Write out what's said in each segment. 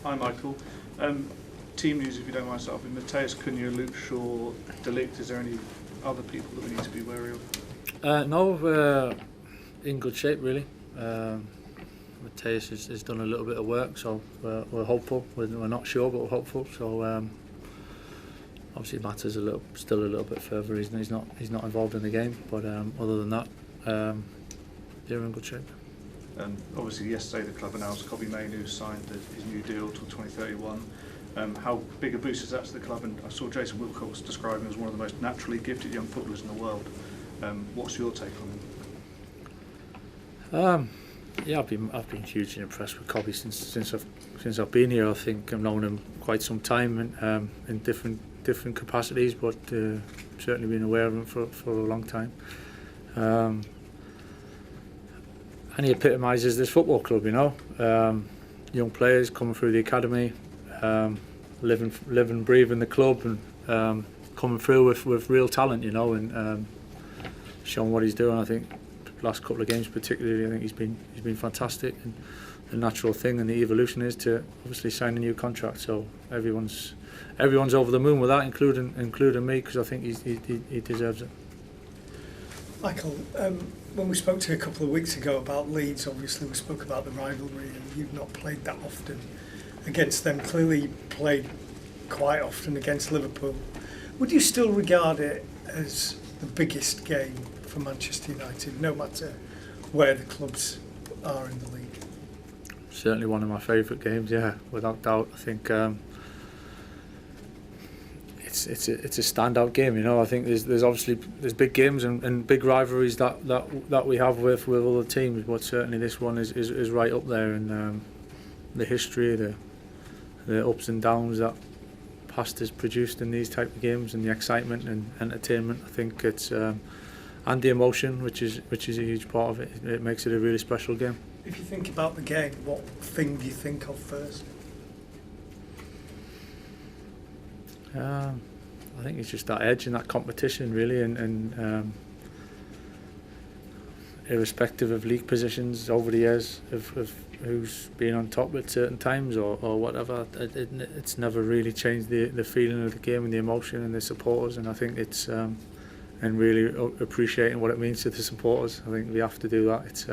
Hi Michael. Team news, if you don't mind starting with Mateus Cunha, Luke Shaw, De Ligt. Is there any other people that we need to be wary of? No, we're in good shape really. Mateus has done a little bit of work, so we're hopeful. We're not sure, but we're hopeful. So obviously Matt's still a little bit further. He's not involved in the game, but other than that, they're in good shape. Obviously yesterday the club announced Kobbie Mainoo signed his new deal till 2031. How big a boost is that to the club? And I saw Jason Wilcox describing him as one of the most naturally gifted young footballers in the world. What's your take on him? Yeah, I've been hugely impressed with Kobbie since I've been here. I think I've known him quite some time in different capacities, but certainly been aware of him for a long time. And he epitomises this football club, you know. Young players coming through the academy, living, breathing the club, and coming through with real talent, you know, and showing what he's doing. I think the last couple of games particularly, I think he's been fantastic. And the natural thing and the evolution is to obviously sign a new contract. So everyone's over the moon with that, including me, because I think he deserves it. Michael, when we spoke to you a couple of weeks ago about Leeds, obviously we spoke about the rivalry, and you've not played that often against them. Clearly you played quite often against Liverpool. Would you still regard it as the biggest game for Manchester United, no matter where the clubs are in the league? Certainly one of my favourite games, yeah, without doubt. I think it's a standout game, you know. I think there's obviously big games and big rivalries that we have with other teams, but certainly this one is right up there. And the history, the ups and downs that past has produced in these type of games, and the excitement and entertainment, I think it's and the emotion, which is a huge part of it. It makes it a really special game. If you think about the game, what thing do you think of first? I think it's just that edge and that competition, really, and irrespective of league positions over the years of who's been on top at certain times or whatever, it's never really changed the feeling of the game and the emotion and the supporters. And I think it's and really appreciating what it means to the supporters. I think we have to do that.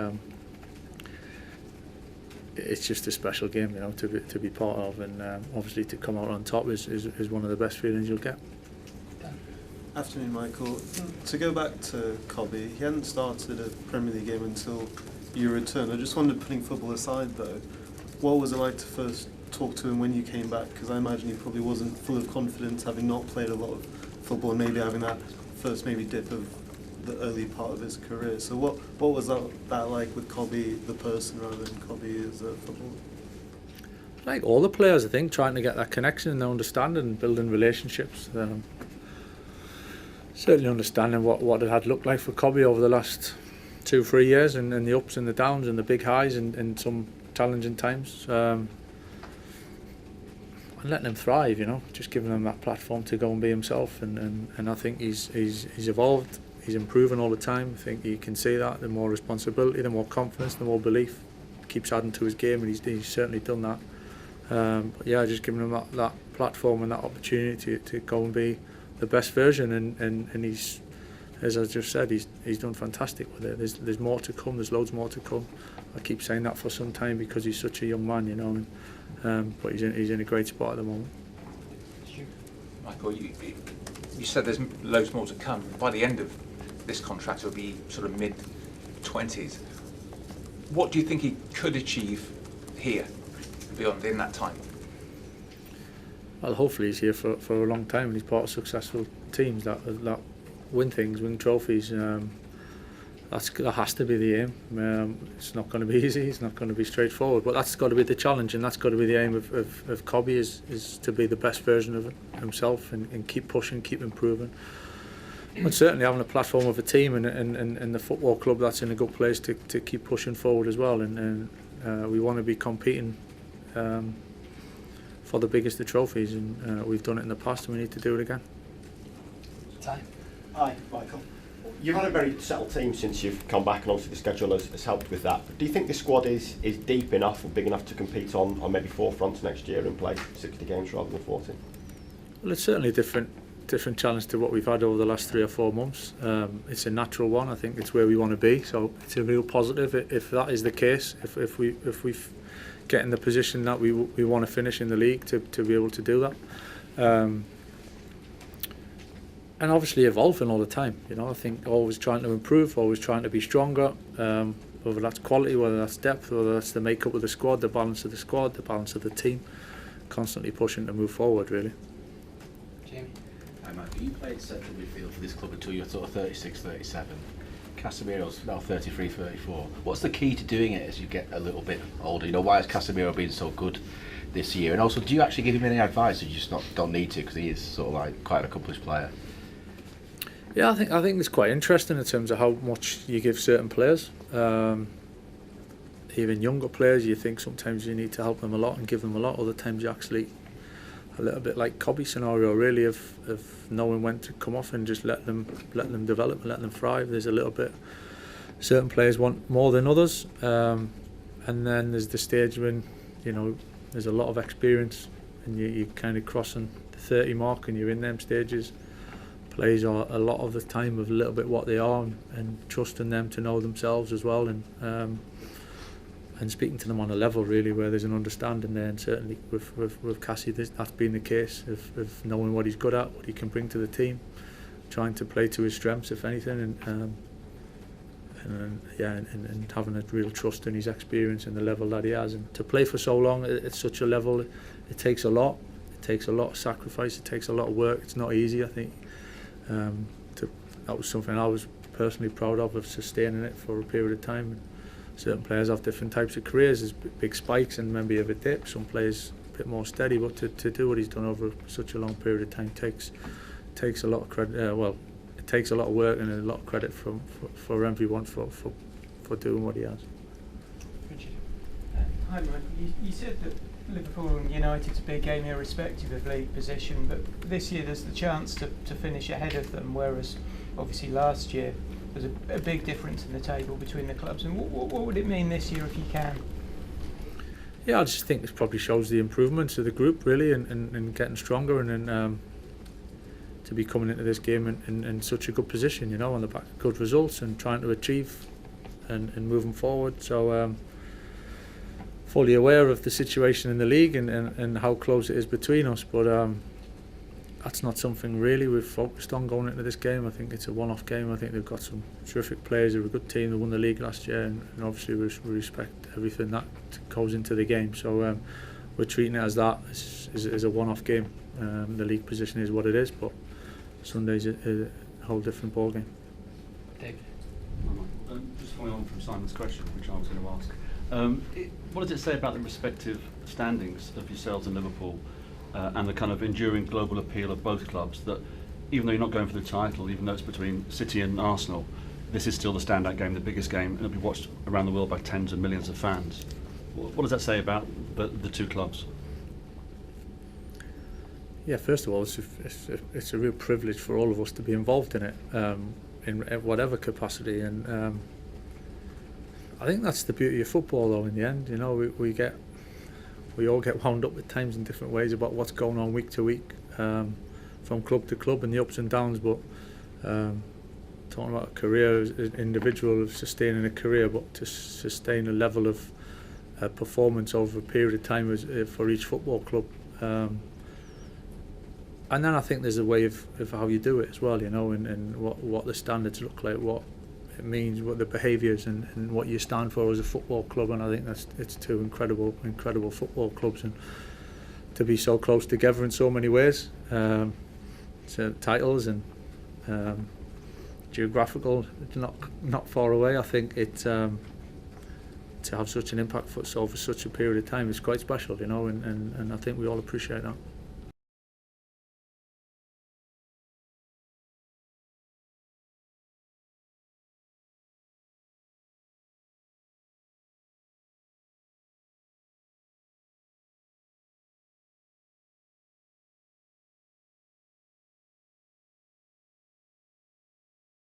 It's just a special game, you know, to be part of, and obviously to come out on top is one of the best feelings you'll get. Afternoon, Michael. To go back to Kobbie, he hadn't started a Premier League game until you returned. I just wondered, putting football aside though, what was it like to first talk to him when you came back? Because I imagine he probably wasn't full of confidence, having not played a lot of football and maybe having that first dip of the early part of his career. So what was that like with Kobbie the person rather than Kobbie as a footballer? Like all the players, I think, trying to get that connection and understanding and building relationships. Certainly understanding what it had looked like for Kobbie over the last 2-3 years, and the ups and the downs and the big highs and some challenging times. And letting him thrive, you know, just giving him that platform to go and be himself. And I think he's evolved. He's improving all the time. I think you can see that. The more responsibility, the more confidence, the more belief keeps adding to his game, and he's certainly done that. But yeah, just giving him that platform and that opportunity to go and be the best version, and he's, as I just said, he's done fantastic with it. There's more to come. There's loads more to come. I keep saying that for some time because he's such a young man, you know. But he's in a great spot at the moment. Michael, you said there's loads more to come. By the end of this contract, it'll be sort of mid-20s. What do you think he could achieve here beyond in that time? Well, hopefully he's here for a long time, and he's part of successful teams that win things, win trophies. That has to be the aim. It's not going to be easy. It's not going to be straightforward. But that's got to be the challenge, and that's got to be the aim of Kobbie is to be the best version of himself and keep pushing, keep improving. And certainly having a platform of a team and the football club that's in a good place to keep pushing forward as well. And we want to be competing for the biggest of trophies, and we've done it in the past, and we need to do it again. Time. Hi, Michael. You've had a very settled team since you've come back, and obviously the schedule has helped with that. But do you think the squad is deep enough or big enough to compete on maybe 4 fronts next year and play 60 games rather than 40? Well, it's certainly a different challenge to what we've had over the last 3 or 4 months. It's a natural one. I think it's where we want to be. So it's a real positive if that is the case. If we get in the position that we want to finish in the league to be able to do that. And obviously evolving all the time. You know, I think always trying to improve, always trying to be stronger. Whether that's quality, whether that's depth, whether that's the makeup of the squad, the balance of the squad, the balance of the team. Constantly pushing to move forward, really. Jamie? Hi Michael, you played central midfield for this club until you're sort of 36, 37. Casemiro's now 33, 34. What's the key to doing it as you get a little bit older? You know, why has Casemiro been so good this year? And also, do you actually give him any advice, or you just don't need to, because he is sort of like quite an accomplished player? Yeah, I think it's quite interesting in terms of how much you give certain players. Even younger players, you think sometimes you need to help them a lot and give them a lot. Other times you actually, a little bit like Cobby's scenario, really, of knowing when to come off and just let them develop and let them thrive. There's a little bit. Certain players want more than others, and then there's the stage when, you know, there's a lot of experience and you're kind of crossing the 30 mark and you're in them stages. Players are a lot of the time of a little bit what they are, and trusting them to know themselves as well, and speaking to them on a level really where there's an understanding there. And certainly with Cassie, that's been the case of knowing what he's good at, what he can bring to the team, trying to play to his strengths if anything, and having a real trust in his experience and the level that he has. And to play for so long at such a level, it takes a lot. It takes a lot of sacrifice. It takes a lot of work. It's not easy, I think. That was something I was personally proud of sustaining it for a period of time. And certain players have different types of careers. There's big spikes and maybe a bit dip. Some players a bit more steady, but to do what he's done over such a long period of time takes a lot of credit. It takes a lot of work and a lot of credit for everyone for doing what he has. Richard? Hi Michael, you said that Liverpool and United's a big game irrespective of league position, but this year there's the chance to finish ahead of them, whereas obviously last year there's a big difference in the table between the clubs. And what would it mean this year if you can? Yeah, I just think this probably shows the improvements of the group really, and getting stronger, and then to be coming into this game in such a good position, you know, on the back of good results and trying to achieve and moving forward. So fully aware of the situation in the league and how close it is between us, but that's not something really we've focused on going into this game. I think it's a one-off game. I think they've got some terrific players. They're a good team. They won the league last year, and obviously we respect everything that goes into the game. So we're treating it as that, as a one-off game. The league position is what it is, but Sunday's a whole different ball game. David? Just following on from Simon's question, which I was going to ask. What does it say about the respective standings of yourselves and Liverpool, and the kind of enduring global appeal of both clubs, that even though you're not going for the title, even though it's between City and Arsenal, this is still the standout game, the biggest game, and it'll be watched around the world by tens of millions of fans? What does that say about the two clubs? Yeah, first of all, it's a real privilege for all of us to be involved in it, in whatever capacity, and I think that's the beauty of football, though. In the end, you know, we all get wound up at times in different ways about what's going on week to week, from club to club, and the ups and downs. But talking about a career as an individual, of sustaining a career, but to sustain a level of performance over a period of time for each football club. And then I think there's a way of how you do it as well, you know, and what the standards look like, what it means, what the behaviours and what you stand for as a football club. And I think it's two incredible football clubs, and to be so close together in so many ways, to titles and geographical, not far away. I think to have such an impact over such a period of time is quite special, you know, and I think we all appreciate that.